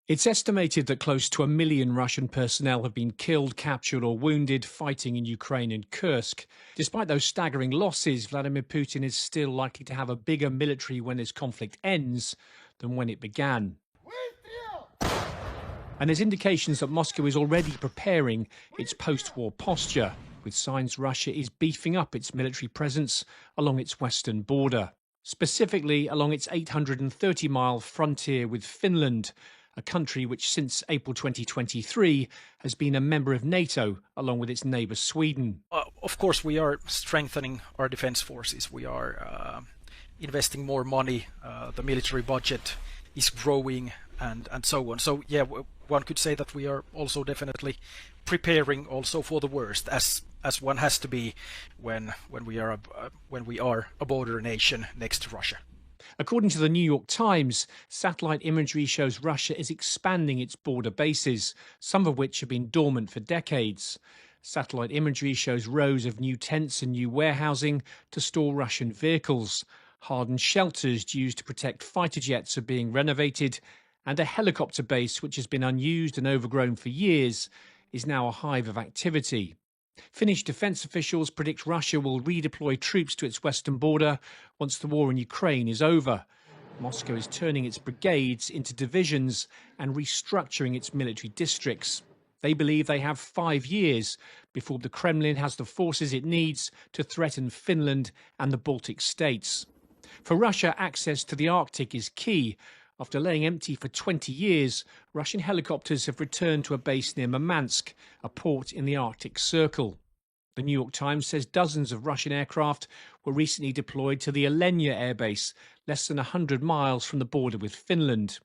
It's estimated that close to 1 million Russian personnel have been killed, captured or wounded fighting in Ukraine and Kursk. Despite those staggering losses, Vladimir Putin is still likely to have a bigger military when this conflict ends than when it began. And there's indications that Moscow is already preparing its post-war posture, with signs Russia is beefing up its military presence along its western border, specifically along its 830-mile frontier with Finland, a country which since April 2023 has been a member of NATO, along with its neighbour Sweden. Of course, we are strengthening our defence forces. We are investing more money. The military budget is growing and so on. So, yeah, one could say that we are also definitely preparing also for the worst, as one has to be when we are a border nation next to Russia. According to the New York Times, satellite imagery shows Russia is expanding its border bases, some of which have been dormant for decades. Satellite imagery shows rows of new tents and new warehousing to store Russian vehicles. Hardened shelters used to protect fighter jets are being renovated, and a helicopter base, which has been unused and overgrown for years, is now a hive of activity. Finnish defence officials predict Russia will redeploy troops to its western border once the war in Ukraine is over. Moscow is turning its brigades into divisions and restructuring its military districts. They believe they have 5 years before the Kremlin has the forces it needs to threaten Finland and the Baltic states. For Russia, access to the Arctic is key. After laying empty for 20 years, Russian helicopters have returned to a base near Murmansk, a port in the Arctic Circle. The New York Times says dozens of Russian aircraft were recently deployed to the Alenia airbase, less than 100 miles from the border with Finland.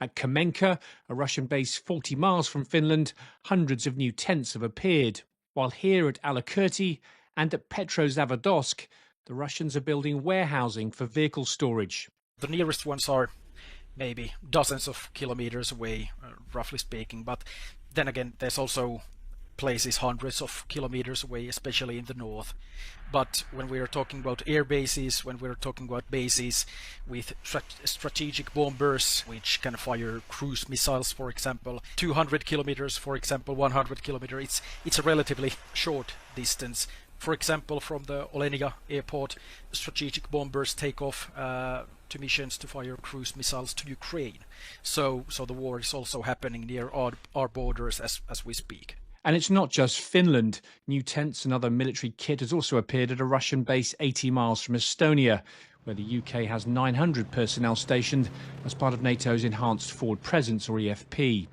At Kamenka, a Russian base 40 miles from Finland, hundreds of new tents have appeared. While here at Alakurti and at Petrozavodsk, the Russians are building warehousing for vehicle storage. The nearest ones are maybe dozens of kilometers away, roughly speaking, but then again there's also places hundreds of kilometers away, especially in the north. But when we are talking about air bases, when we're talking about bases with strategic bombers which can fire cruise missiles, for example, 200 kilometers, for example, 100 kilometers, it's a relatively short distance. For example, from the Alenia airport, strategic bombers take off to missions to fire cruise missiles to Ukraine. So the war is also happening near our borders as we speak. And it's not just Finland. New tents and other military kit has also appeared at a Russian base 80 miles from Estonia, where the UK has 900 personnel stationed as part of NATO's Enhanced Forward Presence, or EFP.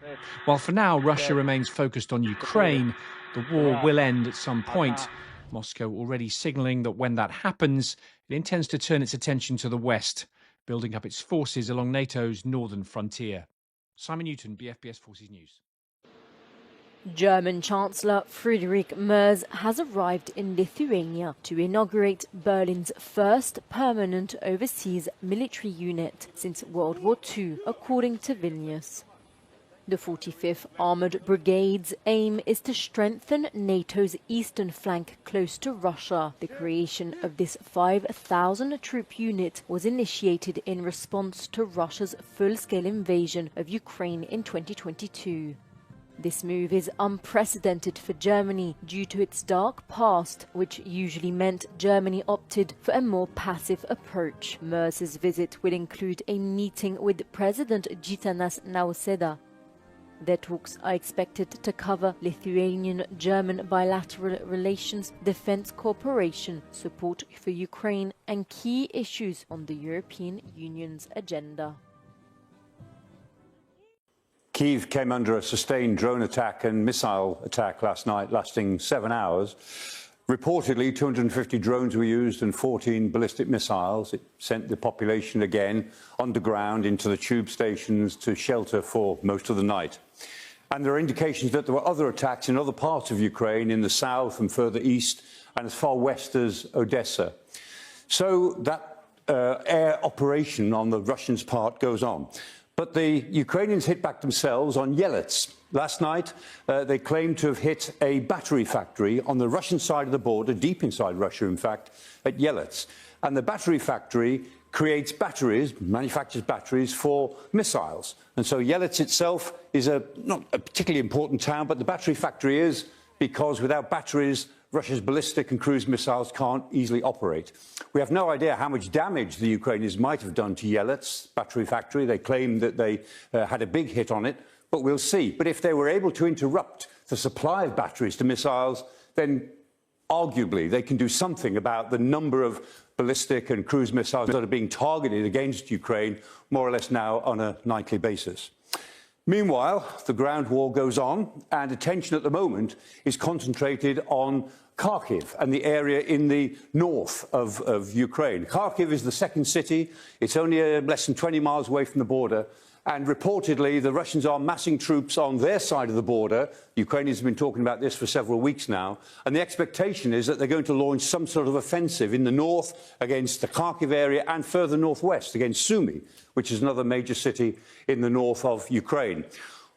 While for now Russia remains focused on Ukraine, the war will end at some point. Moscow already signalling that when that happens, it intends to turn its attention to the west, building up its forces along NATO's northern frontier. Simon Newton, BFBS Forces News. German Chancellor Friedrich Merz has arrived in Lithuania to inaugurate Berlin's first permanent overseas military unit since World War II, according to Vilnius. The 45th Armoured Brigade's aim is to strengthen NATO's eastern flank close to Russia. The creation of this 5,000-troop unit was initiated in response to Russia's full-scale invasion of Ukraine in 2022. This move is unprecedented for Germany due to its dark past, which usually meant Germany opted for a more passive approach. Merz's visit will include a meeting with President Gitanas Nausėda. Their talks are expected to cover Lithuanian-German bilateral relations, defence cooperation, support for Ukraine, and key issues on the European Union's agenda. Kyiv came under a sustained drone attack and missile attack last night, lasting 7 hours. Reportedly, 250 drones were used and 14 ballistic missiles. It sent the population again underground into the tube stations to shelter for most of the night. And there are indications that there were other attacks in other parts of Ukraine, in the south and further east, and as far west as Odessa. So that air operation on the Russians' part goes on. But the Ukrainians hit back themselves on Yelets. Last night, they claimed to have hit a battery factory on the Russian side of the border, deep inside Russia, in fact, at Yelets. And the battery factory creates batteries, manufactures batteries for missiles. And so Yelets itself is not a particularly important town, but the battery factory is, because without batteries, Russia's ballistic and cruise missiles can't easily operate. We have no idea how much damage the Ukrainians might have done to Yelets battery factory. They claim that they had a big hit on it, but we'll see. But if they were able to interrupt the supply of batteries to missiles, then arguably they can do something about the number of ballistic and cruise missiles that are being targeted against Ukraine, more or less now on a nightly basis. Meanwhile, the ground war goes on, and attention at the moment is concentrated on Kharkiv and the area in the north of Ukraine. Kharkiv is the second city. It's only less than 20 miles away from the border. And reportedly, the Russians are massing troops on their side of the border. The Ukrainians have been talking about this for several weeks now. And the expectation is that they're going to launch some sort of offensive in the north against the Kharkiv area and further northwest against Sumy, which is another major city in the north of Ukraine.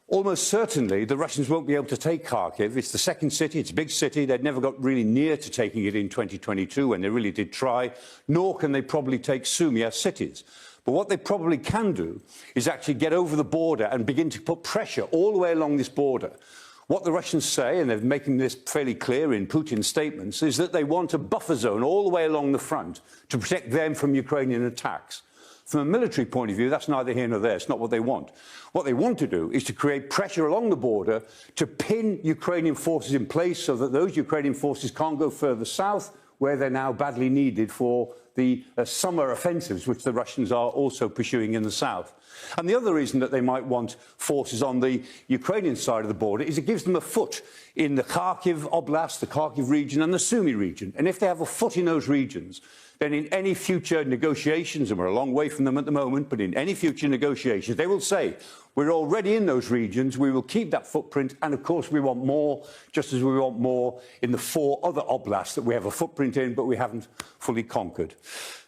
Almost certainly, the Russians won't be able to take Kharkiv. It's the second city. It's a big city. They'd never got really near to taking it in 2022 when they really did try, nor can they probably take Sumy as cities. But what they probably can do is actually get over the border and begin to put pressure all the way along this border. What the Russians say, and they're making this fairly clear in Putin's statements, is that they want a buffer zone all the way along the front to protect them from Ukrainian attacks. From a military point of view, that's neither here nor there. It's not what they want. What they want to do is to create pressure along the border to pin Ukrainian forces in place so that those Ukrainian forces can't go further south, where they're now badly needed for the summer offensives, which the Russians are also pursuing in the south. And the other reason that they might want forces on the Ukrainian side of the border is it gives them a foot in the Kharkiv Oblast, the Kharkiv region and the Sumy region. And if they have a foot in those regions, then in any future negotiations, and we're a long way from them at the moment, but in any future negotiations, they will say, we're already in those regions, we will keep that footprint, and of course we want more, just as we want more in the 4 other oblasts that we have a footprint in, but we haven't fully conquered.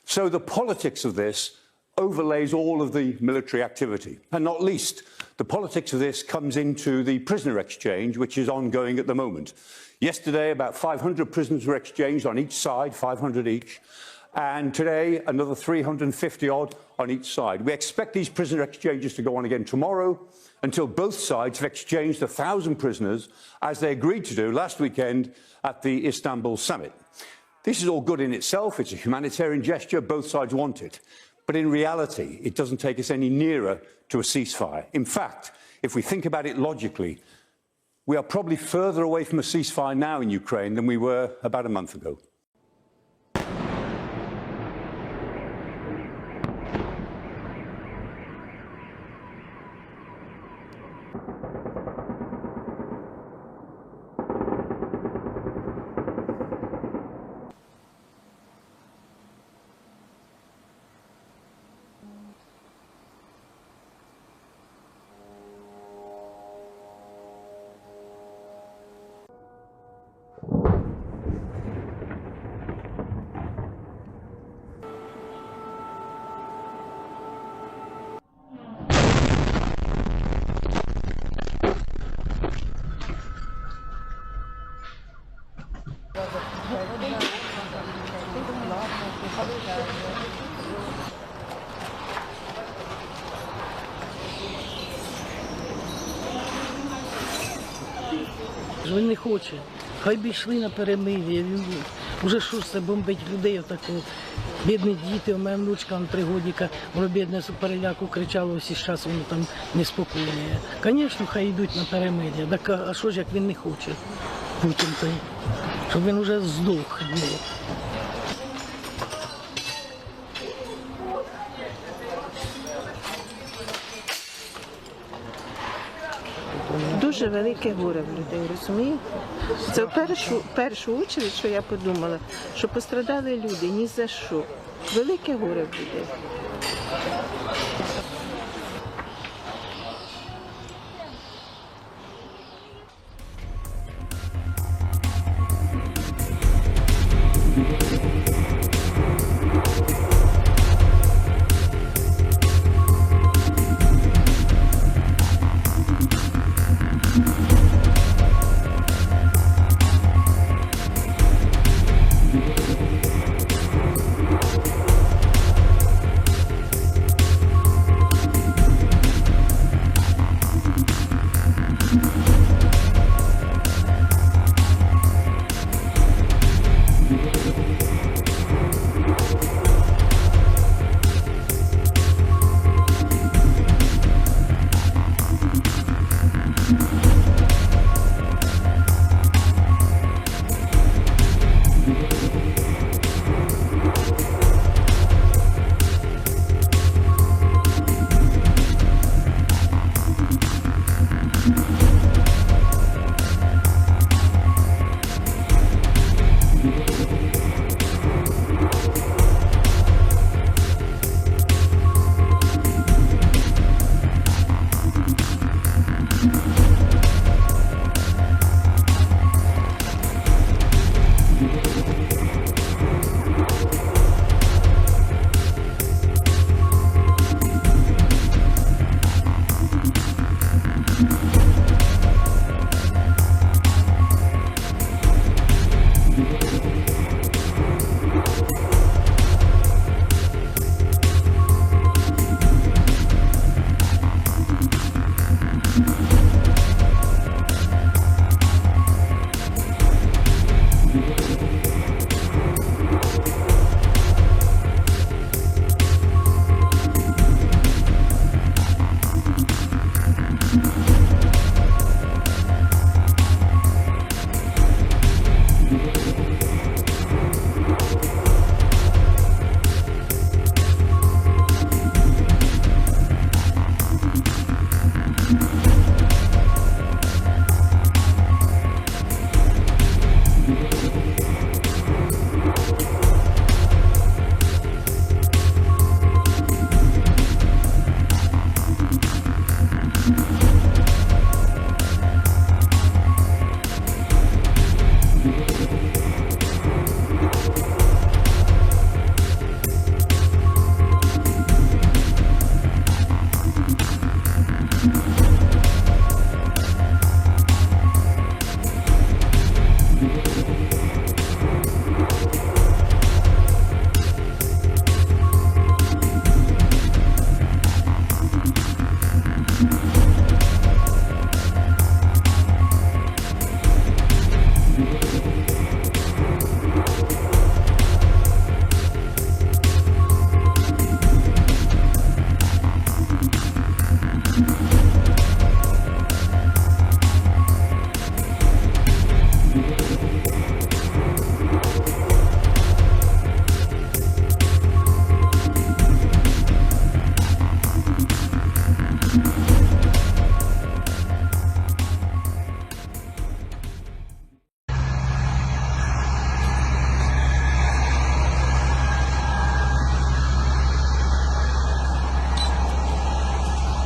So the politics of this overlays all of the military activity, and not least, the politics of this comes into the prisoner exchange, which is ongoing at the moment. Yesterday, about 500 prisoners were exchanged on each side, 500 each. And today, another 350-odd on each side. We expect these prisoner exchanges to go on again tomorrow until both sides have exchanged 1,000 prisoners, as they agreed to do last weekend at the Istanbul summit. This is all good in itself. It's a humanitarian gesture. Both sides want it. But in reality, it doesn't take us any nearer to a ceasefire. In fact, if we think about it logically, we are probably further away from a ceasefire now in Ukraine than we were about a month ago. Він не хоче. Хай би йшли на перемир'я. Уже що ж це бомбить людей отако. Бідні діти, у мене внучка 3 годика, воно бідне з переляку кричало всі час, воно там неспокійне. Звісно, хай йдуть на перемир'я. Так, а що ж, як він не хоче, Путін той, щоб він вже здох. Дуже велике горе в людей, розумієте? Це в першу чергу, що я подумала, що пострадали люди ні за що. Велике горе в людей.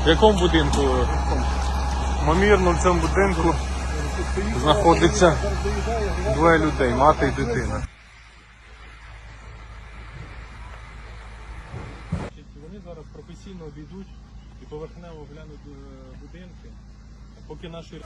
В якому будинку? Ймовірно, в цьому будинку знаходиться двоє людей, мати і дитина. Вони зараз професійно обійдуть і поверхнево глянуть будинки, поки наші...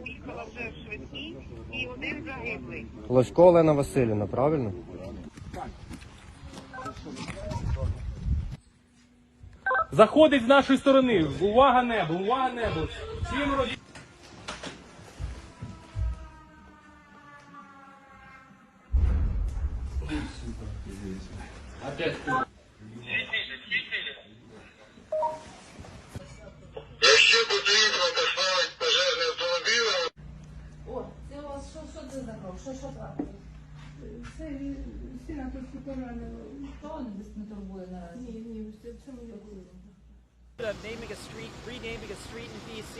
Поїхала вже в швидкій і один загиблий. Лосько Олена Василівна, правильно? Заходить з нашої сторони. Увага, небо, увага, небо. Всім роді... Якщо потрібно поставити пожежний автомобіль. О, це у вас що це за кров? Що трапилось? Це сина тут поранено. Що не турбує наразі? Ні, це моє було. Renaming a street in D.C.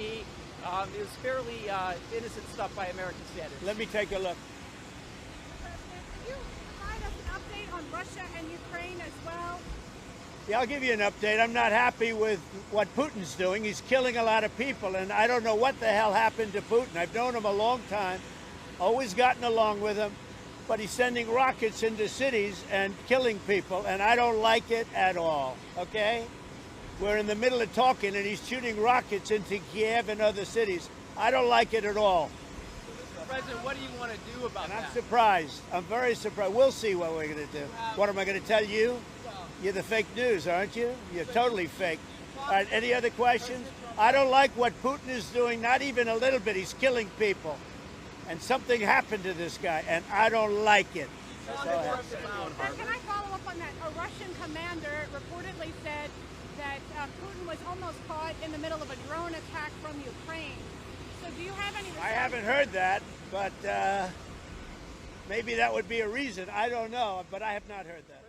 It was fairly innocent stuff by American standards. Let me take a look. Can you provide us an update on Russia and Ukraine as well? Yeah, I'll give you an update. I'm not happy with what Putin's doing. He's killing a lot of people, and I don't know what the hell happened to Putin. I've known him a long time, always gotten along with him, but he's sending rockets into cities and killing people, and I don't like it at all, okay? We're in the middle of talking, and he's shooting rockets into Kiev and other cities. I don't like it at all. President, what do you want to do about And I'm that? surprised. I'm very surprised. We'll see what we're going to do. What am I going to tell you? You're the fake news, aren't you? You're totally fake. All right, any other questions? I don't like what Putin is doing, not even a little bit. He's killing people. And something happened to this guy, and I don't like it. That's all I have to say. Can I follow up on that? A Russian commander reportedly said that Putin was almost caught in the middle of a drone attack from Ukraine. So do you have any... I haven't heard that, but maybe that would be a reason. I don't know, but I have not heard that.